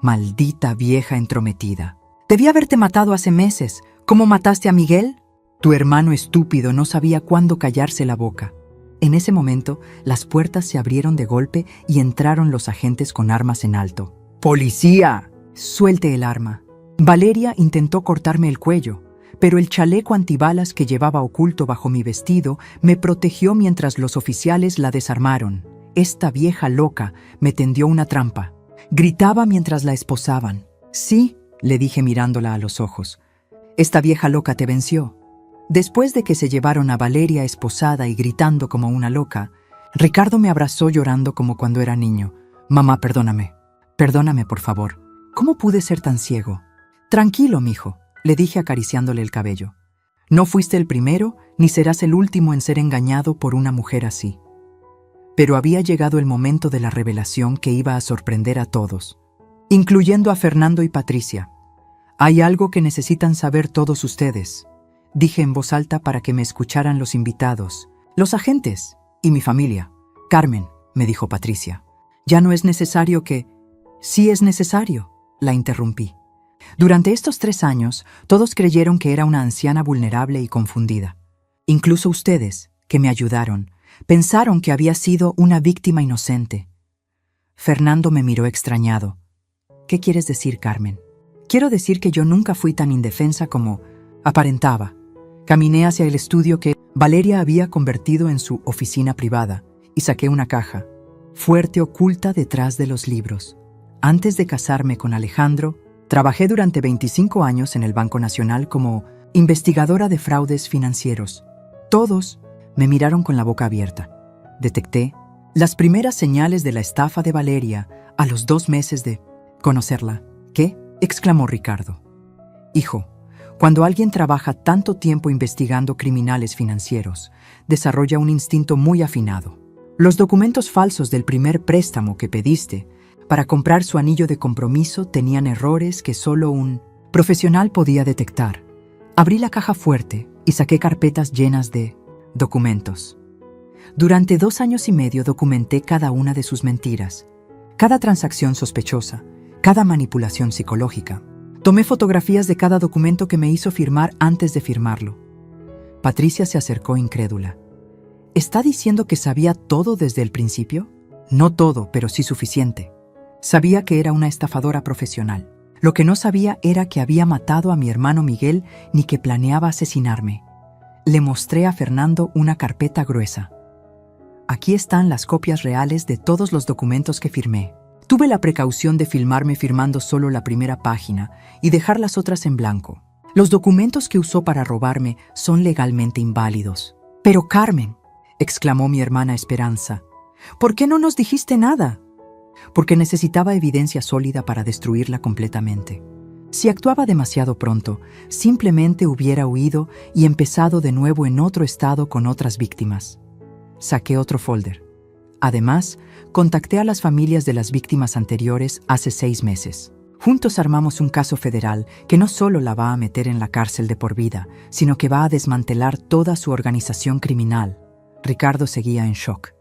Maldita vieja entrometida. Debí haberte matado hace meses. ¿Cómo mataste a Miguel? Tu hermano estúpido no sabía cuándo callarse la boca. En ese momento, las puertas se abrieron de golpe y entraron los agentes con armas en alto. ¡Policía! Suelte el arma. Valeria intentó cortarme el cuello, pero el chaleco antibalas que llevaba oculto bajo mi vestido me protegió mientras los oficiales la desarmaron. Esta vieja loca me tendió una trampa. Gritaba mientras la esposaban. Sí, le dije mirándola a los ojos. Esta vieja loca te venció. Después de que se llevaron a Valeria esposada y gritando como una loca, Ricardo me abrazó llorando como cuando era niño. Mamá, perdóname. Perdóname, por favor. ¿Cómo pude ser tan ciego? Tranquilo, mijo, le dije acariciándole el cabello. No fuiste el primero, ni serás el último en ser engañado por una mujer así. Pero había llegado el momento de la revelación que iba a sorprender a todos, incluyendo a Fernando y Patricia. Hay algo que necesitan saber todos ustedes, dije en voz alta para que me escucharan los invitados, los agentes y mi familia. Carmen, me dijo Patricia, ya no es necesario que... Sí es necesario, la interrumpí. Durante estos 3 años, todos creyeron que era una anciana vulnerable y confundida. Incluso ustedes, que me ayudaron, pensaron que había sido una víctima inocente. Fernando me miró extrañado. ¿Qué quieres decir, Carmen? Quiero decir que yo nunca fui tan indefensa como aparentaba. Caminé hacia el estudio que Valeria había convertido en su oficina privada y saqué una caja, fuerte oculta detrás de los libros. Antes de casarme con Alejandro, trabajé durante 25 años en el Banco Nacional como investigadora de fraudes financieros. Todos me miraron con la boca abierta. Detecté las primeras señales de la estafa de Valeria a los 2 meses de conocerla. ¿Qué?, exclamó Ricardo. Hijo, cuando alguien trabaja tanto tiempo investigando criminales financieros, desarrolla un instinto muy afinado. Los documentos falsos del primer préstamo que pediste para comprar su anillo de compromiso tenían errores que solo un profesional podía detectar. Abrí la caja fuerte y saqué carpetas llenas de documentos. Durante 2 años y medio documenté cada una de sus mentiras, cada transacción sospechosa, cada manipulación psicológica. Tomé fotografías de cada documento que me hizo firmar antes de firmarlo. Patricia se acercó incrédula. ¿Está diciendo que sabía todo desde el principio? No todo, pero sí suficiente. Sabía que era una estafadora profesional. Lo que no sabía era que había matado a mi hermano Miguel ni que planeaba asesinarme. Le mostré a Fernando una carpeta gruesa. Aquí están las copias reales de todos los documentos que firmé. Tuve la precaución de filmarme firmando solo la primera página y dejar las otras en blanco. Los documentos que usó para robarme son legalmente inválidos. Pero Carmen, exclamó mi hermana Esperanza, ¿por qué no nos dijiste nada? Porque necesitaba evidencia sólida para destruirla completamente. Si actuaba demasiado pronto, simplemente hubiera huido y empezado de nuevo en otro estado con otras víctimas. Saqué otro folder. Además, contacté a las familias de las víctimas anteriores hace 6 meses. Juntos armamos un caso federal que no solo la va a meter en la cárcel de por vida, sino que va a desmantelar toda su organización criminal. Ricardo seguía en shock.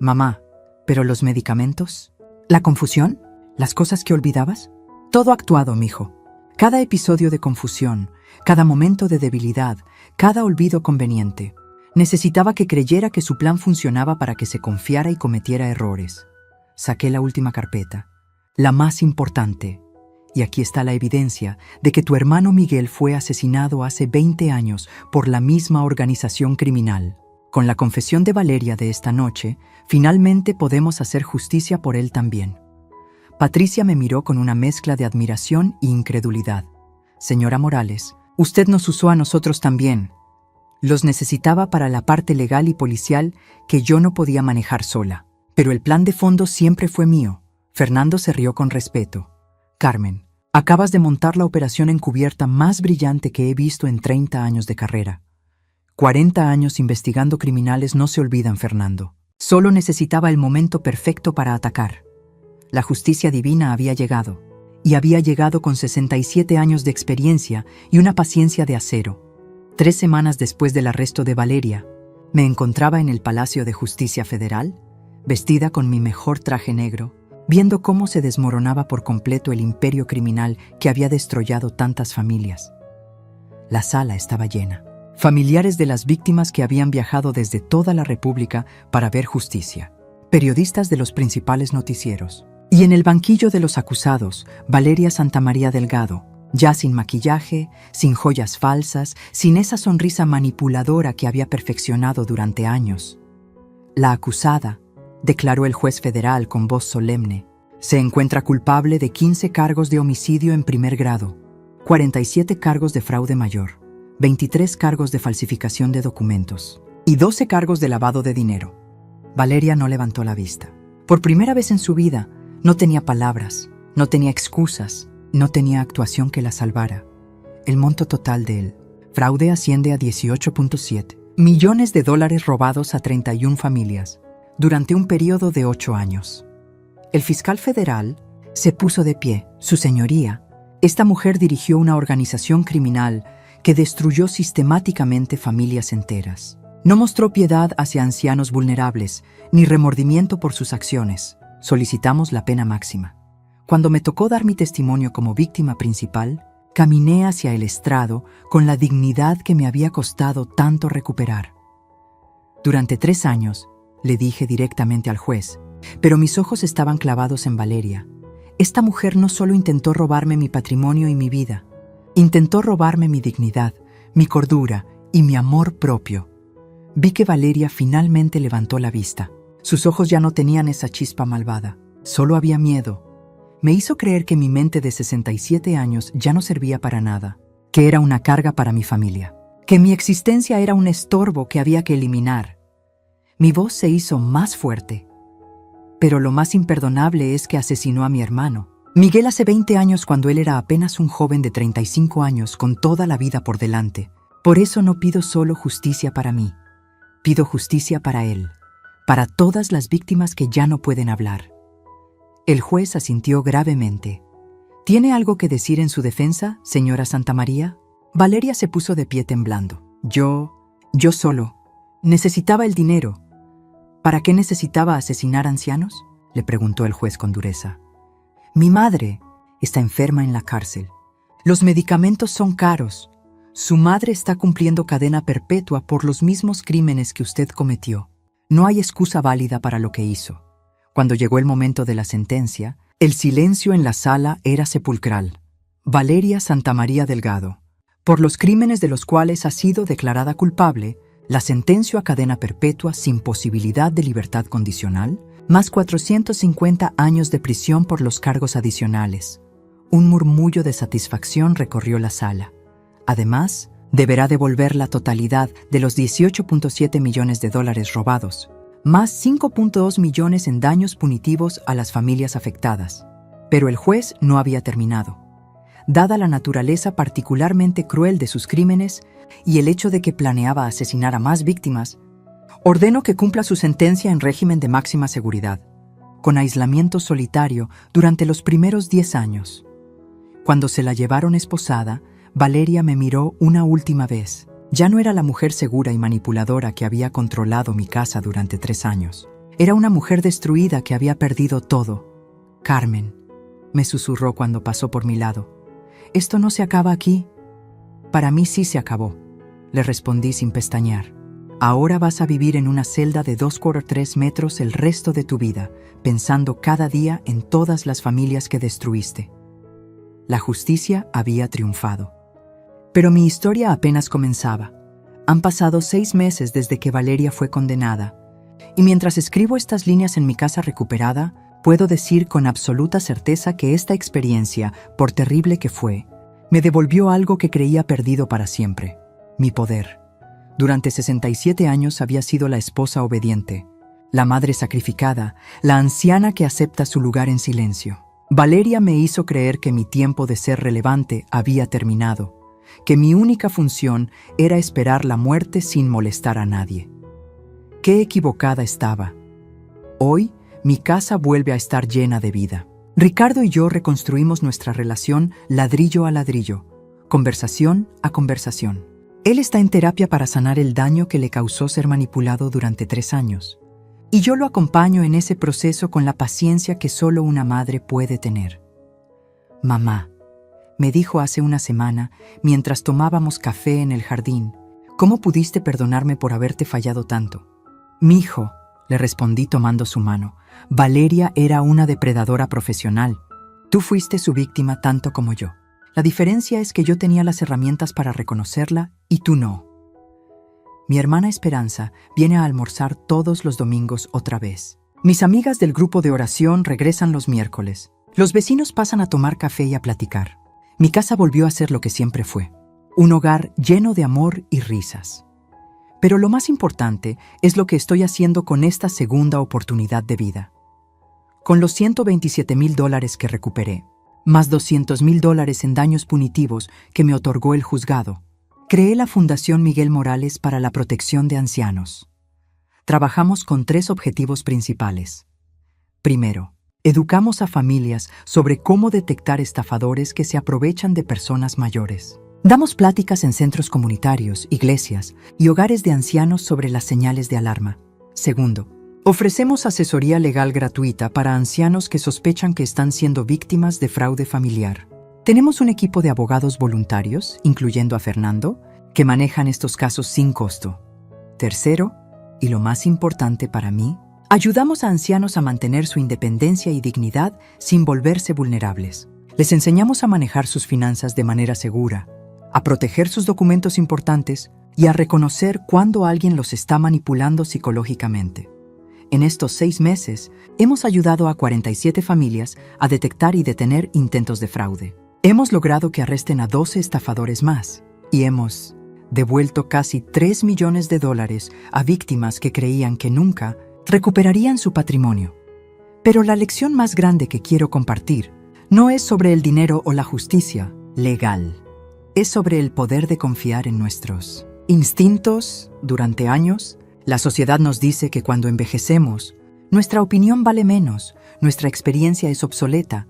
Mamá, ¿pero los medicamentos? ¿La confusión? ¿Las cosas que olvidabas? Todo actuado, mijo. Cada episodio de confusión, cada momento de debilidad, cada olvido conveniente. Necesitaba que creyera que su plan funcionaba para que se confiara y cometiera errores. Saqué la última carpeta, la más importante, y aquí está la evidencia de que tu hermano Miguel fue asesinado hace 20 años por la misma organización criminal. Con la confesión de Valeria de esta noche, finalmente podemos hacer justicia por él también. Patricia me miró con una mezcla de admiración e incredulidad. Señora Morales, usted nos usó a nosotros también. Los necesitaba para la parte legal y policial que yo no podía manejar sola. Pero el plan de fondo siempre fue mío. Fernando se rió con respeto. Carmen, acabas de montar la operación encubierta más brillante que he visto en 30 años de carrera. 40 años investigando criminales no se olvidan, Fernando. Solo necesitaba el momento perfecto para atacar. La justicia divina había llegado, y había llegado con 67 años de experiencia y una paciencia de acero. 3 semanas después del arresto de Valeria, me encontraba en el Palacio de Justicia Federal, vestida con mi mejor traje negro, viendo cómo se desmoronaba por completo el imperio criminal que había destrollado tantas familias. La sala estaba llena. Familiares de las víctimas que habían viajado desde toda la República para ver justicia. Periodistas de los principales noticieros. Y en el banquillo de los acusados, Valeria Santamaría Delgado, Ya sin maquillaje, sin joyas falsas, sin esa sonrisa manipuladora que había perfeccionado durante años. La acusada, declaró el juez federal con voz solemne, se encuentra culpable de 15 cargos de homicidio en primer grado, 47 cargos de fraude mayor, 23 cargos de falsificación de documentos y 12 cargos de lavado de dinero. Valeria no levantó la vista. Por primera vez en su vida, no tenía palabras, no tenía excusas, no tenía actuación que la salvara. El monto total del fraude asciende a 18.7 millones de dólares robados a 31 familias durante un periodo de 8 años. El fiscal federal se puso de pie. Su señoría, esta mujer dirigió una organización criminal que destruyó sistemáticamente familias enteras. No mostró piedad hacia ancianos vulnerables, ni remordimiento por sus acciones. Solicitamos la pena máxima. Cuando me tocó dar mi testimonio como víctima principal, caminé hacia el estrado con la dignidad que me había costado tanto recuperar. Durante 3 años, le dije directamente al juez, pero mis ojos estaban clavados en Valeria. Esta mujer no solo intentó robarme mi patrimonio y mi vida, intentó robarme mi dignidad, mi cordura y mi amor propio. Vi que Valeria finalmente levantó la vista. Sus ojos ya no tenían esa chispa malvada, solo había miedo. Me hizo creer que mi mente de 67 años ya no servía para nada, que era una carga para mi familia, que mi existencia era un estorbo que había que eliminar. Mi voz se hizo más fuerte. Pero lo más imperdonable es que asesinó a mi hermano, Miguel, hace 20 años, cuando él era apenas un joven de 35 años con toda la vida por delante. Por eso no pido solo justicia para mí, pido justicia para él, para todas las víctimas que ya no pueden hablar. El juez asintió gravemente. ¿Tiene algo que decir en su defensa, señora Santamaría? Valeria se puso de pie temblando. Yo solo. Necesitaba el dinero. ¿Para qué necesitaba asesinar ancianos?, le preguntó el juez con dureza. Mi madre está enferma en la cárcel. Los medicamentos son caros. Su madre está cumpliendo cadena perpetua por los mismos crímenes que usted cometió. No hay excusa válida para lo que hizo. Cuando llegó el momento de la sentencia, el silencio en la sala era sepulcral. Valeria Santamaría Delgado, por los crímenes de los cuales ha sido declarada culpable, la sentencio a cadena perpetua sin posibilidad de libertad condicional, más 450 años de prisión por los cargos adicionales. Un murmullo de satisfacción recorrió la sala. Además, deberá devolver la totalidad de los 18.7 millones de dólares robados, más 5.2 millones en daños punitivos a las familias afectadas. Pero el juez no había terminado. Dada la naturaleza particularmente cruel de sus crímenes y el hecho de que planeaba asesinar a más víctimas, ordeno que cumpla su sentencia en régimen de máxima seguridad, con aislamiento solitario durante los primeros 10 años. Cuando se la llevaron esposada, Valeria me miró una última vez. Ya no era la mujer segura y manipuladora que había controlado mi casa durante 3 años. Era una mujer destruida que había perdido todo. Carmen, me susurró cuando pasó por mi lado. Esto no se acaba aquí. Para mí sí se acabó, le respondí sin pestañear. Ahora vas a vivir en una celda de 2x3 metros el resto de tu vida, pensando cada día en todas las familias que destruiste. La justicia había triunfado. Pero mi historia apenas comenzaba. Han pasado 6 meses desde que Valeria fue condenada, y mientras escribo estas líneas en mi casa recuperada, puedo decir con absoluta certeza que esta experiencia, por terrible que fue, me devolvió algo que creía perdido para siempre: mi poder. Durante 67 años había sido la esposa obediente, la madre sacrificada, la anciana que acepta su lugar en silencio. Valeria me hizo creer que mi tiempo de ser relevante había terminado, que mi única función era esperar la muerte sin molestar a nadie. Qué equivocada estaba. Hoy, mi casa vuelve a estar llena de vida. Ricardo y yo reconstruimos nuestra relación ladrillo a ladrillo, conversación a conversación. Él está en terapia para sanar el daño que le causó ser manipulado durante 3 años. Y yo lo acompaño en ese proceso con la paciencia que solo una madre puede tener. Mamá, me dijo hace una semana, mientras tomábamos café en el jardín, ¿cómo pudiste perdonarme por haberte fallado tanto? Mijo, le respondí tomando su mano, Valeria era una depredadora profesional. Tú fuiste su víctima tanto como yo. La diferencia es que yo tenía las herramientas para reconocerla y tú no. Mi hermana Esperanza viene a almorzar todos los domingos otra vez. Mis amigas del grupo de oración regresan los miércoles. Los vecinos pasan a tomar café y a platicar. Mi casa volvió a ser lo que siempre fue, un hogar lleno de amor y risas. Pero lo más importante es lo que estoy haciendo con esta segunda oportunidad de vida. Con los $127,000 que recuperé, más $200,000 en daños punitivos que me otorgó el juzgado, creé la Fundación Miguel Morales para la protección de ancianos. Trabajamos con 3 objetivos principales. Primero, educamos a familias sobre cómo detectar estafadores que se aprovechan de personas mayores. Damos pláticas en centros comunitarios, iglesias y hogares de ancianos sobre las señales de alarma. Segundo, ofrecemos asesoría legal gratuita para ancianos que sospechan que están siendo víctimas de fraude familiar. Tenemos un equipo de abogados voluntarios, incluyendo a Fernando, que manejan estos casos sin costo. Tercero, y lo más importante para mí, ayudamos a ancianos a mantener su independencia y dignidad sin volverse vulnerables. Les enseñamos a manejar sus finanzas de manera segura, a proteger sus documentos importantes y a reconocer cuando alguien los está manipulando psicológicamente. En estos 6 meses, hemos ayudado a 47 familias a detectar y detener intentos de fraude. Hemos logrado que arresten a 12 estafadores más y hemos devuelto casi $3 millones a víctimas que creían que nunca recuperarían su patrimonio. Pero la lección más grande que quiero compartir no es sobre el dinero o la justicia legal. Es sobre el poder de confiar en nuestros instintos. Durante años, la sociedad nos dice que cuando envejecemos, nuestra opinión vale menos, nuestra experiencia es obsoleta,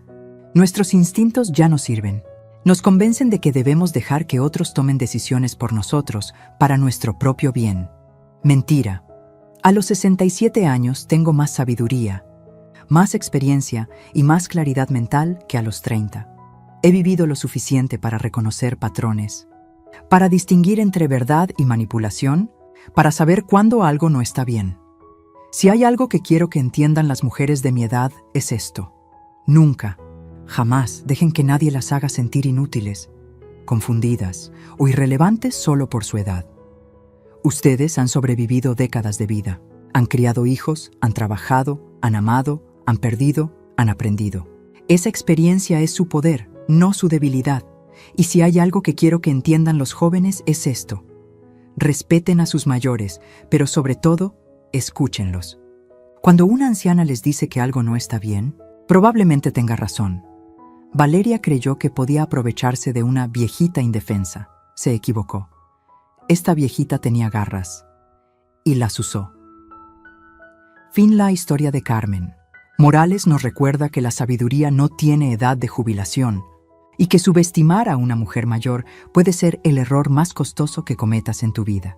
nuestros instintos ya no sirven. Nos convencen de que debemos dejar que otros tomen decisiones por nosotros para nuestro propio bien. Mentira. A los 67 años tengo más sabiduría, más experiencia y más claridad mental que a los 30. He vivido lo suficiente para reconocer patrones, para distinguir entre verdad y manipulación, para saber cuándo algo no está bien. Si hay algo que quiero que entiendan las mujeres de mi edad, es esto. Nunca, jamás dejen que nadie las haga sentir inútiles, confundidas o irrelevantes solo por su edad. Ustedes han sobrevivido décadas de vida, han criado hijos, han trabajado, han amado, han perdido, han aprendido. Esa experiencia es su poder, no su debilidad. Y si hay algo que quiero que entiendan los jóvenes es esto. Respeten a sus mayores, pero sobre todo, escúchenlos. Cuando una anciana les dice que algo no está bien, probablemente tenga razón. Valeria creyó que podía aprovecharse de una viejita indefensa. Se equivocó. Esta viejita tenía garras y las usó. Fin la historia de Carmen. Morales nos recuerda que la sabiduría no tiene edad de jubilación y que subestimar a una mujer mayor puede ser el error más costoso que cometas en tu vida.